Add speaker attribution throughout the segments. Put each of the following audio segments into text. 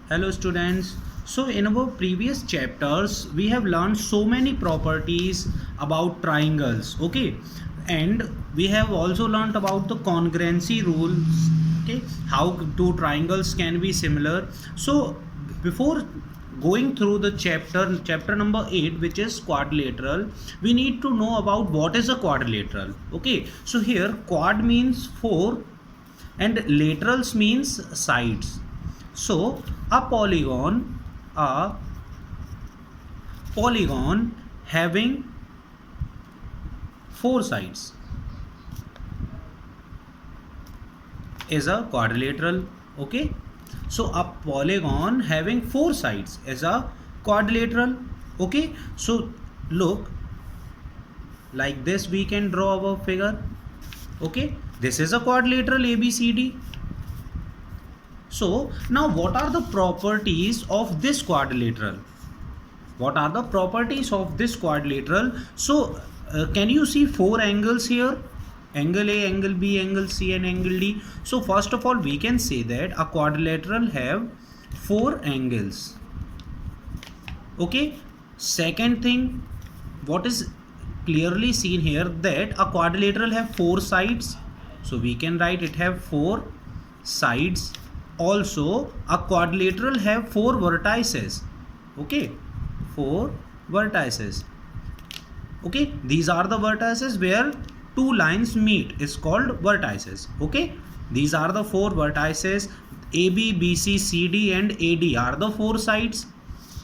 Speaker 1: Hello students. So in our previous chapters we have learned so many properties about triangles, okay? And we have also learned about the congruency rules, okay? How two triangles can be similar. So before going through the chapter number 8, which is quadrilateral, we need to know about what is a quadrilateral. Okay, so here quad means four and laterals means sides. So a polygon having four sides is a quadrilateral. Okay, so a polygon having four sides is a quadrilateral. Okay, so look, like this we can draw our figure. Okay, this is a quadrilateral ABCD. So now what are the properties of this quadrilateral? What are the properties of this quadrilateral? So can you see four angles here? Angle A, angle B, angle C and angle D. So first of all we can say that a quadrilateral have four angles. Okay. Second thing, what is clearly seen here, that a quadrilateral have four sides. So we can write it have four sides. Also a quadrilateral have four vertices. Okay, four vertices. Okay, these are the vertices where two lines meet, is called vertices. Okay, these are the four vertices. AB, BC, CD and AD are the four sides.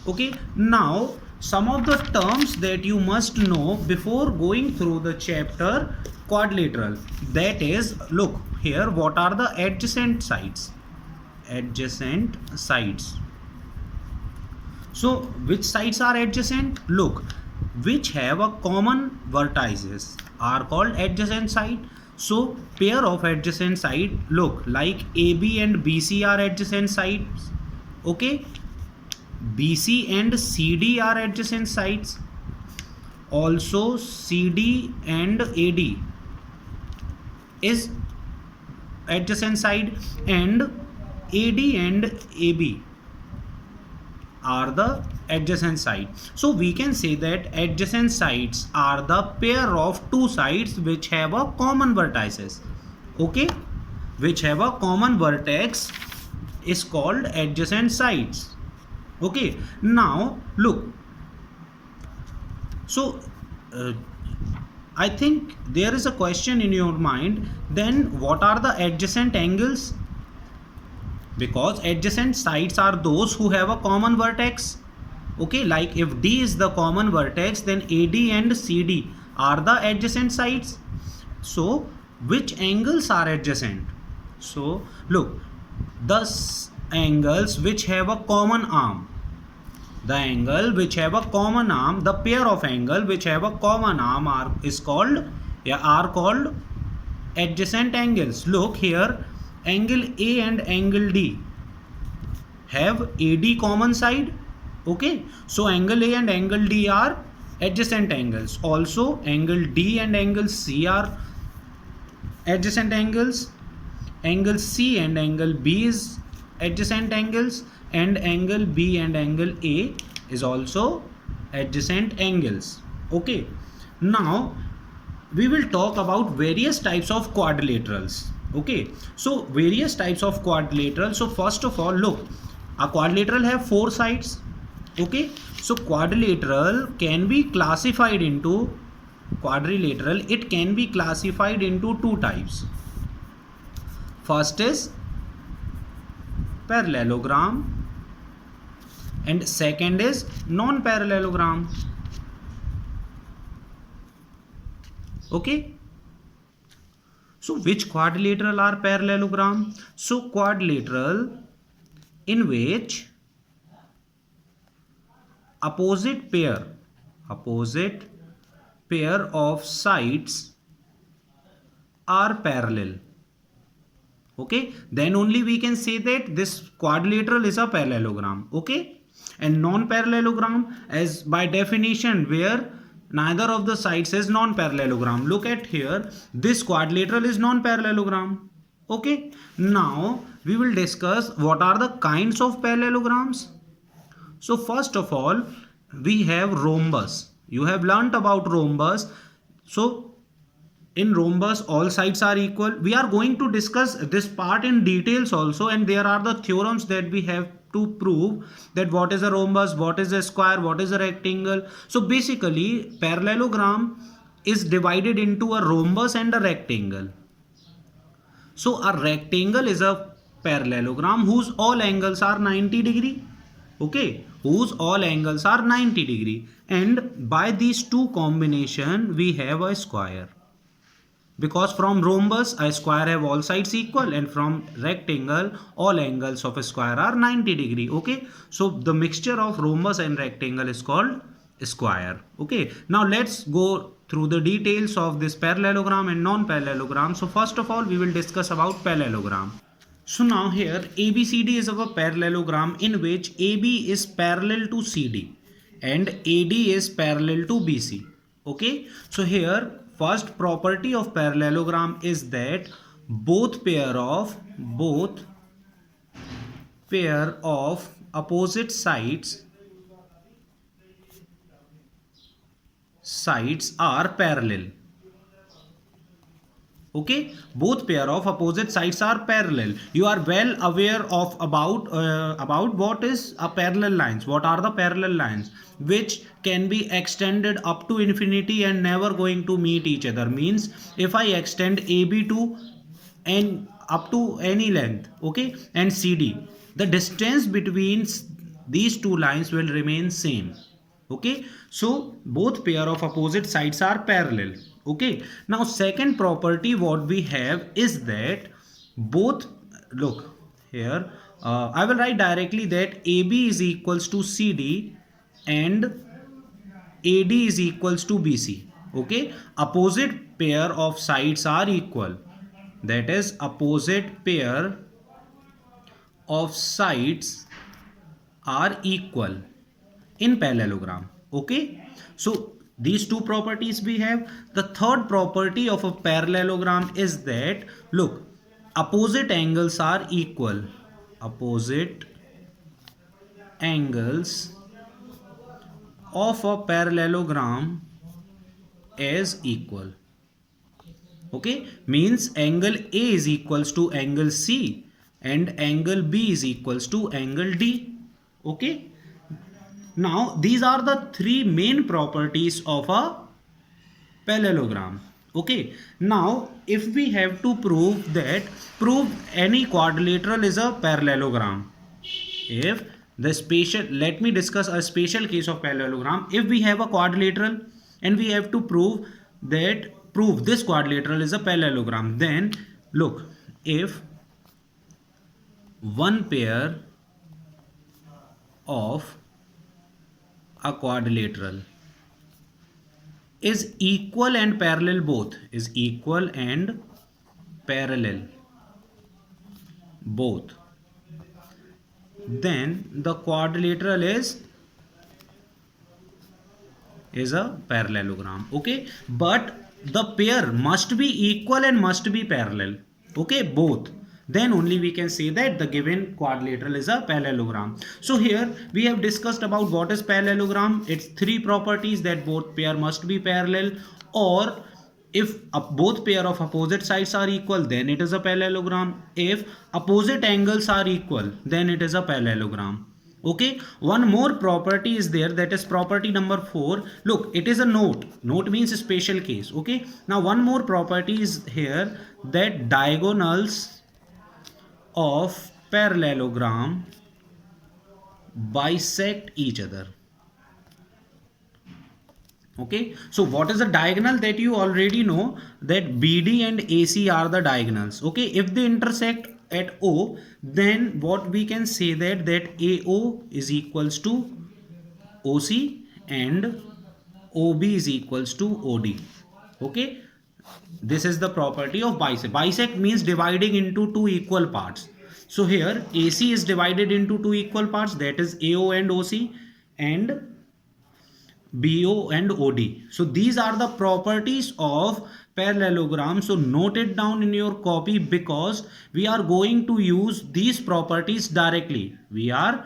Speaker 1: Okay, now some of the terms that you must know before going through the chapter quadrilateral, that is, look here, what are the adjacent sides? Adjacent sides. So which sides are adjacent? Look, which have a common vertices are called adjacent side. So pair of adjacent side, look, like AB and BC are adjacent sides. Okay, BC and CD are adjacent sides. Also CD and AD is adjacent side, and AD and AB are the adjacent side. So we can say that adjacent sides are the pair of two sides which have a common vertices. Okay, which have a common vertex is called adjacent sides. Okay, now look, so I think there is a question in your mind, then what are the adjacent angles? Because adjacent sides are those who have a common vertex. Okay, like if D is the common vertex, then AD and CD are the adjacent sides. So which angles are adjacent? So look, the angles which have a common arm, the angle which have a common arm, the pair of angle which have a common arm are called adjacent angles. Look here, angle A and angle D have AD common side. Okay, so angle A and angle D are adjacent angles. Also angle D and angle C are adjacent angles. Angle C and angle B is adjacent angles, and angle B and angle A is also adjacent angles. Okay, now we will talk about various types of quadrilaterals. Okay, so various types of quadrilaterals. So first of all, look, a quadrilateral have four sides. Okay, so quadrilateral can be classified into it can be classified into two types. First is parallelogram and second is non-parallelogram. Okay, so which quadrilateral are parallelogram? So quadrilateral in which opposite pair of sides are parallel. Okay, then only we can say that this quadrilateral is a parallelogram. Okay, and non-parallelogram, as by definition, where neither of the sides is non-parallelogram. Look at here, this quadrilateral is non-parallelogram. Okay, now we will discuss what are the kinds of parallelograms. So first of all, we have rhombus. You have learnt about rhombus. So in rhombus, all sides are equal. We are going to discuss this part in details also, and there are the theorems that we have to prove that what is a rhombus, what is a square, what is a rectangle. So basically, parallelogram is divided into a rhombus and a rectangle. So a rectangle is a parallelogram whose all angles are 90 degree. Okay, whose all angles are 90 degree, and by these two combination we have a square, because from rhombus a square have all sides equal, and from rectangle all angles of a square are 90 degree. Okay, so the mixture of rhombus and rectangle is called square. Okay, now let's go through the details of this parallelogram and non-parallelogram. So first of all, we will discuss about parallelogram. So now here ABCD is our parallelogram in which AB is parallel to CD and AD is parallel to BC. Okay, so here first property of parallelogram is that both pair of opposite sides are parallel. Okay, both pair of opposite sides are parallel. You are well aware of about what is a parallel lines. What are the parallel lines? Which can be extended up to infinity and never going to meet each other. Means if I extend AB to and up to any length, okay, and CD, the distance between these two lines will remain same. Okay, so both pair of opposite sides are parallel. Okay, now second property what we have is that both, look here, I will write directly that AB is equals to CD and AD is equals to BC. Okay, opposite pair of sides are equal, that is opposite pair of sides are equal in parallelogram. Okay, so these two properties we have. The third property of a parallelogram is that, look, opposite angles are equal. Opposite angles of a parallelogram is equal. Okay, means angle A is equals to angle C and angle B is equals to angle D. Okay, now these are the three main properties of a parallelogram. Okay, now if we have to prove any quadrilateral is a parallelogram, if the special, let me discuss a special case of parallelogram. If we have a quadrilateral and we have to prove this quadrilateral is a parallelogram, then look, if one pair of a quadrilateral is equal and parallel, both is equal and parallel both, then the quadrilateral is a parallelogram. Okay, but the pair must be equal and must be parallel. Okay, both, then only we can say that the given quadrilateral is a parallelogram. So here we have discussed about what is parallelogram. It's three properties: that both pair must be parallel, or if both pair of opposite sides are equal, then it is a parallelogram. If opposite angles are equal, then it is a parallelogram. Okay, one more property is there, that is property number 4. Look, it is a note. Note means a special case. Okay, now one more property is here, that diagonals of parallelogram bisect each other. Okay, so what is a diagonal? That you already know that BD and AC are the diagonals. Okay, if they intersect at O, then what we can say that AO is equals to OC and OB is equals to OD. Okay, this is the property of bisect. Bisect means dividing into two equal parts. So here AC is divided into two equal parts, that is AO and OC, and BO and OD. So these are the properties of parallelogram. So note it down in your copy because we are going to use these properties directly. We are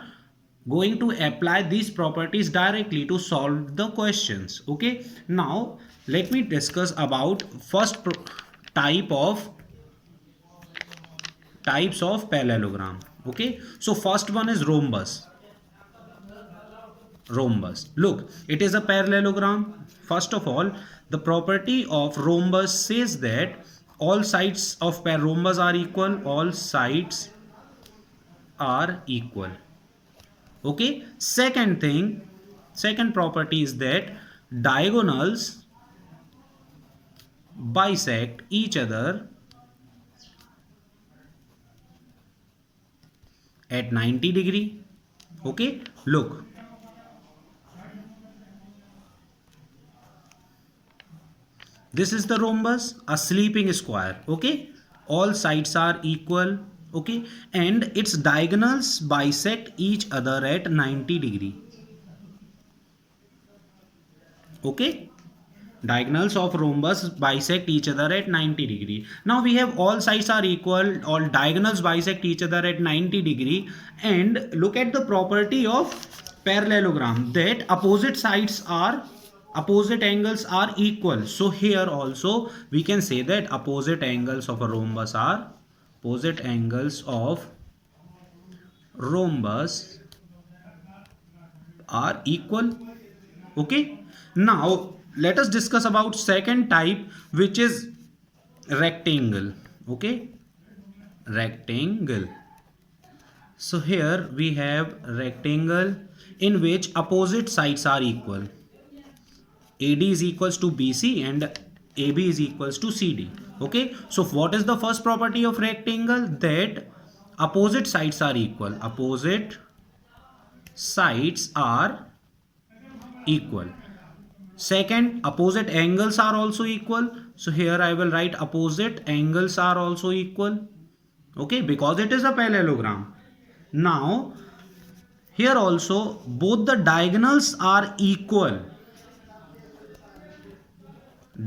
Speaker 1: going to apply these properties directly to solve the questions. Okay, now let me discuss about first type of types of parallelogram. Okay, so first one is rhombus. Look, it is a parallelogram. First of all, the property of rhombus says that all sides of rhombus are equal. All sides are equal. Okay, second property is that diagonals bisect each other at 90 degree. Okay, look, this is the rhombus, a sleeping square. Okay, all sides are equal. Okay, and its diagonals bisect each other at 90 degree. Okay, diagonals of rhombus bisect each other at 90 degree. Now we have all sides are equal, all diagonals bisect each other at 90 degree, and look at the property of parallelogram that opposite angles are equal. So here also we can say that opposite angles of rhombus are equal. Okay, now let us discuss about second type, which is rectangle. Okay, rectangle. So here we have rectangle in which opposite sides are equal. AD is equals to BC and AB is equals to CD. Okay, so what is the first property of rectangle? That opposite sides are equal. Opposite sides are equal. Second, opposite angles are also equal. So here I will write opposite angles are also equal. Okay, because it is a parallelogram. Now here also both the diagonals are equal.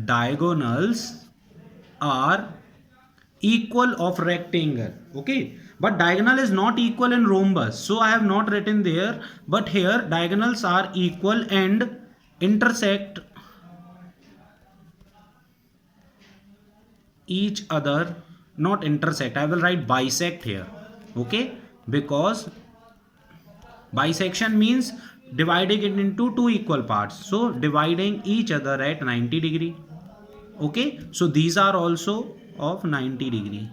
Speaker 1: Diagonals are equal of rectangle. Okay, but diagonal is not equal in rhombus, so I have not written there, but here diagonals are equal and intersect each other. Not intersect, I will write bisect here. Okay, because bisection means dividing it into two equal parts, so dividing each other at 90 degree. Okay, so these are also of 90 degree.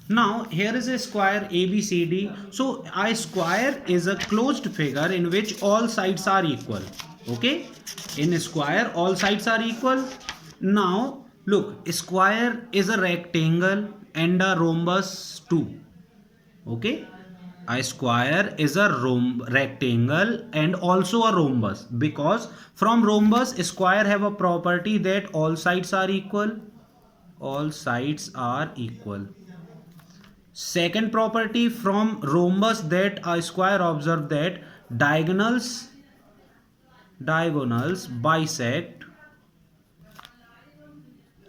Speaker 1: Now here is a square ABCD. So a square is a closed figure in which all sides are equal. Okay, in a square all sides are equal. Now look, a square is a rectangle and a rhombus too. Okay, a square is a rectangle and also a rhombus, because from rhombus a square have a property that all sides are equal. All sides are equal. Second property from rhombus that a square, observe that diagonals bisect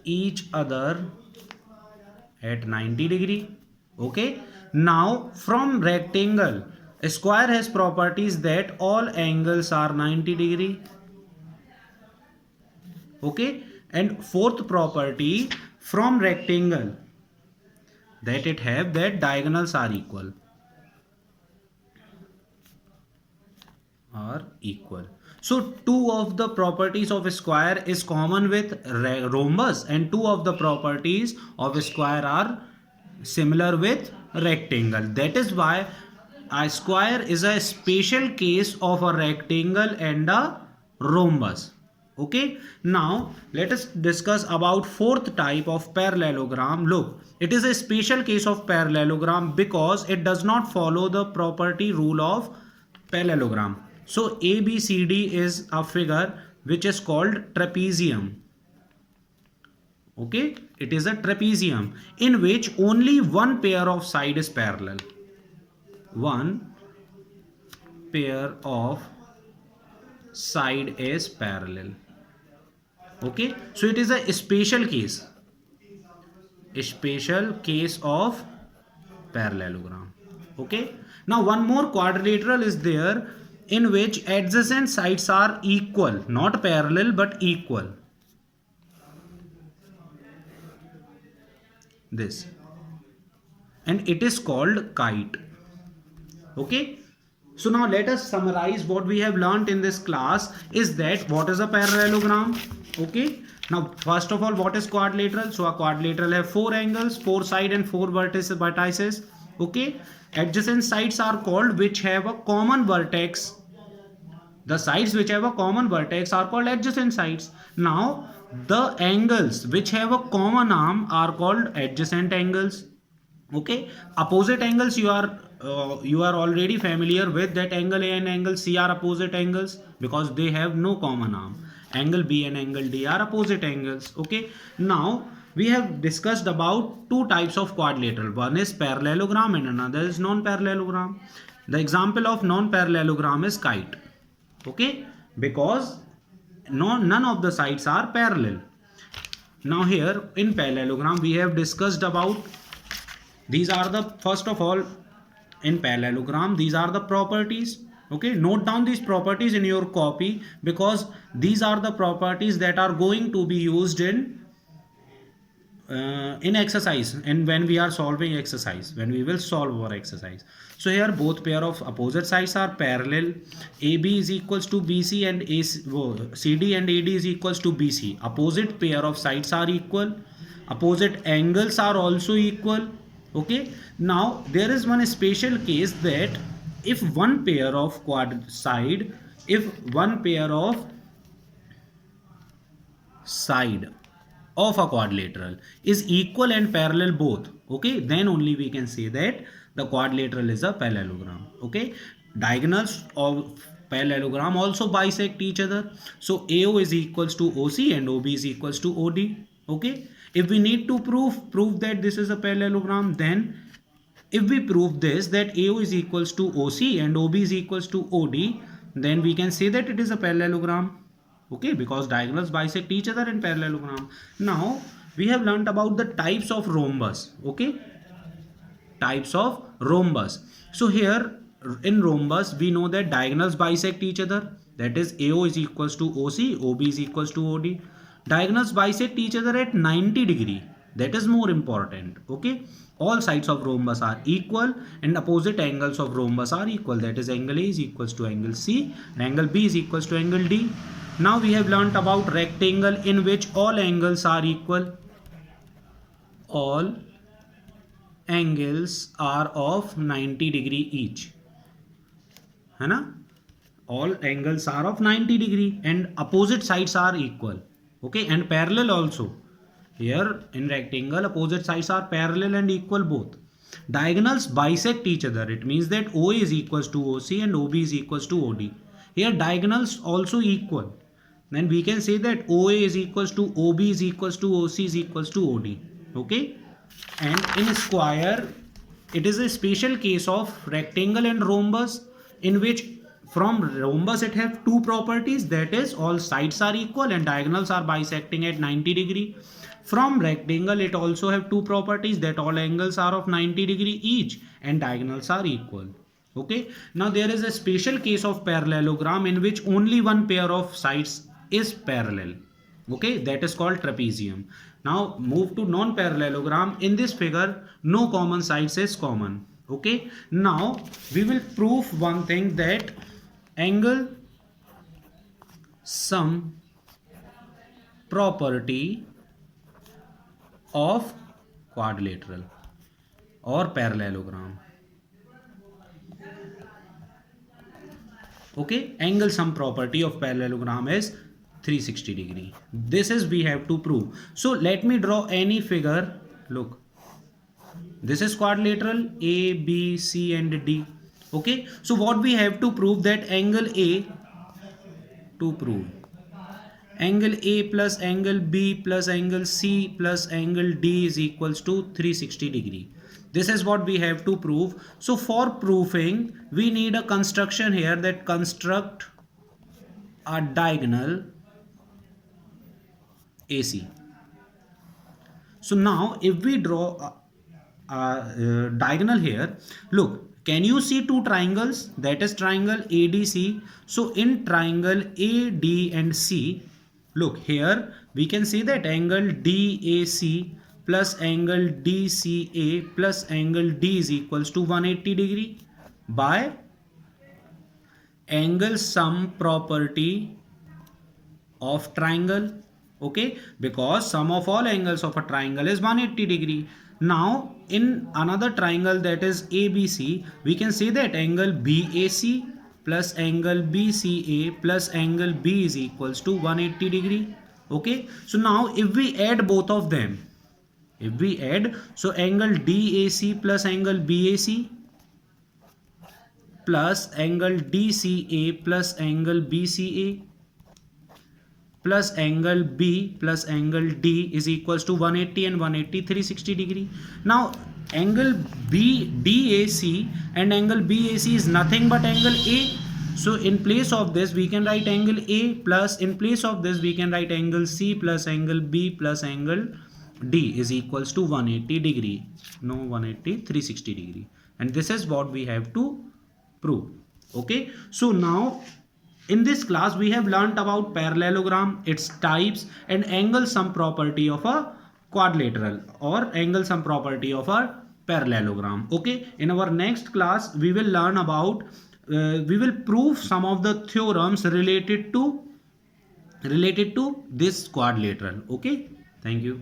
Speaker 1: each other at 90 degree. Okay, now from rectangle a square has properties that all angles are 90 degree. Okay, and fourth property from rectangle that it have that diagonals are equal. So two of the properties of a square is common with rhombus, and two of the properties of a square are similar with rectangle. That is why a square is a special case of a rectangle and a rhombus. Okay, now let us discuss about fourth type of parallelogram. Look, it is a special case of parallelogram because it does not follow the property rule of parallelogram. So ABCD is a figure which is called trapezium. Okay, it is a trapezium in which only one pair of side is parallel. One pair of side is parallel. Okay, so it is a special case of parallelogram. Okay, now one more quadrilateral is there in which adjacent sides are equal, not parallel but equal. This, and it is called kite. Okay, so now let us summarize what we have learnt in this class. Is that what is a parallelogram? Okay, now first of all, what is quadrilateral? So a quadrilateral have four angles, four side and four vertices. Okay, adjacent sides are called which have a common vertex. The sides which have a common vertex are called adjacent sides. Now the angles which have a common arm are called adjacent angles. Okay, opposite angles you are already familiar with that angle A and angle C are opposite angles because they have no common arm. Angle B and angle D are opposite angles. Okay, now we have discussed about two types of quadrilateral. One is parallelogram and another is non-parallelogram. The example of non-parallelogram is kite. Okay, because none of the sides are parallel. Now here in parallelogram we have discussed about these are the first of all in parallelogram these are the properties. Okay, note down these properties in your copy because these are the properties that are going to be used in exercise and when we are solving exercise, when we will solve our exercise. So here both pair of opposite sides are parallel. AB is equals to BC and CD and AD is equals to BC. Opposite pair of sides are equal. Opposite angles are also equal. Okay, now there is one special case that if one pair of side of a quadrilateral is equal and parallel both, okay, then only we can say that the quadrilateral is a parallelogram. Okay, diagonals of parallelogram also bisect each other. So AO is equals to OC and OB is equals to OD. Okay, if we need to prove that this is a parallelogram, then if we prove this that AO is equals to OC and OB is equals to OD, then we can say that it is a parallelogram. Okay, because diagonals bisect each other in parallelogram. Now we have learnt about the types of rhombus. Okay, types of rhombus. So here in rhombus we know that diagonals bisect each other, that is AO is equals to OC, OB is equals to OD. Diagonals bisect each other at 90°, that is more important. Okay, all sides of rhombus are equal and opposite angles of rhombus are equal, that is angle A is equals to angle C and angle B is equals to angle D. Now we have learnt about rectangle in which all angles are equal. All angles are of 90° each, है ना? All angles are of 90° and opposite sides are equal. Okay, and parallel also. Here in rectangle opposite sides are parallel and equal both. Diagonals bisect each other. It means that OA is equals to OC and OB is equals to OD. Here diagonals also equal. Then we can say that OA is equals to OB is equals to OC is equals to OD. Okay, and in square it is a special case of rectangle and rhombus in which from rhombus it have two properties, that is all sides are equal and diagonals are bisecting at 90°. From rectangle it also have two properties, that all angles are of 90° each and diagonals are equal. Okay, now there is a special case of parallelogram in which only one pair of sides is parallel. Okay, that is called trapezium. Now move to non-parallelogram. In this figure no common sides is common. Okay, now we will prove one thing, that angle sum property of quadrilateral or parallelogram. Okay, angle sum property of parallelogram is 360°. This is we have to prove. So let me draw any figure. Look, this is quadrilateral A, B, C and D. Okay, so what we have to prove, that angle A, to prove angle A plus angle B plus angle C plus angle D is equals to 360°. This is what we have to prove. So for proving we need a construction here, that construct a diagonal AC. So now if we draw a diagonal here, look, can you see two triangles? That is triangle ADC. So in triangle AD and C, look here, we can see that angle DAC plus angle DCA plus angle D is equals to 180 degree by angle sum property of triangle. Okay, because sum of all angles of a triangle is 180 degree. Now in another triangle, that is ABC, we can say that angle BAC plus angle BCA plus angle B is equals to 180 degree. Okay, so now if we add both of them, if we add, so angle DAC plus angle BAC plus angle DCA plus angle BCA plus angle B plus angle D is equals to 180 and 180, 360 degree. Now angle BDAC and angle BAC is nothing but angle A. So in place of this we can write angle A plus, in place of this we can write angle C plus angle B plus angle D is equals to 180 degree. No, 180, 360 degree. And this is what we have to prove. Okay, so now in this class we have learnt about parallelogram, its types, and angle sum property of a quadrilateral or angle sum property of a parallelogram. Okay, in our next class we will learn about we will prove some of the theorems related to this quadrilateral. Okay, thank you.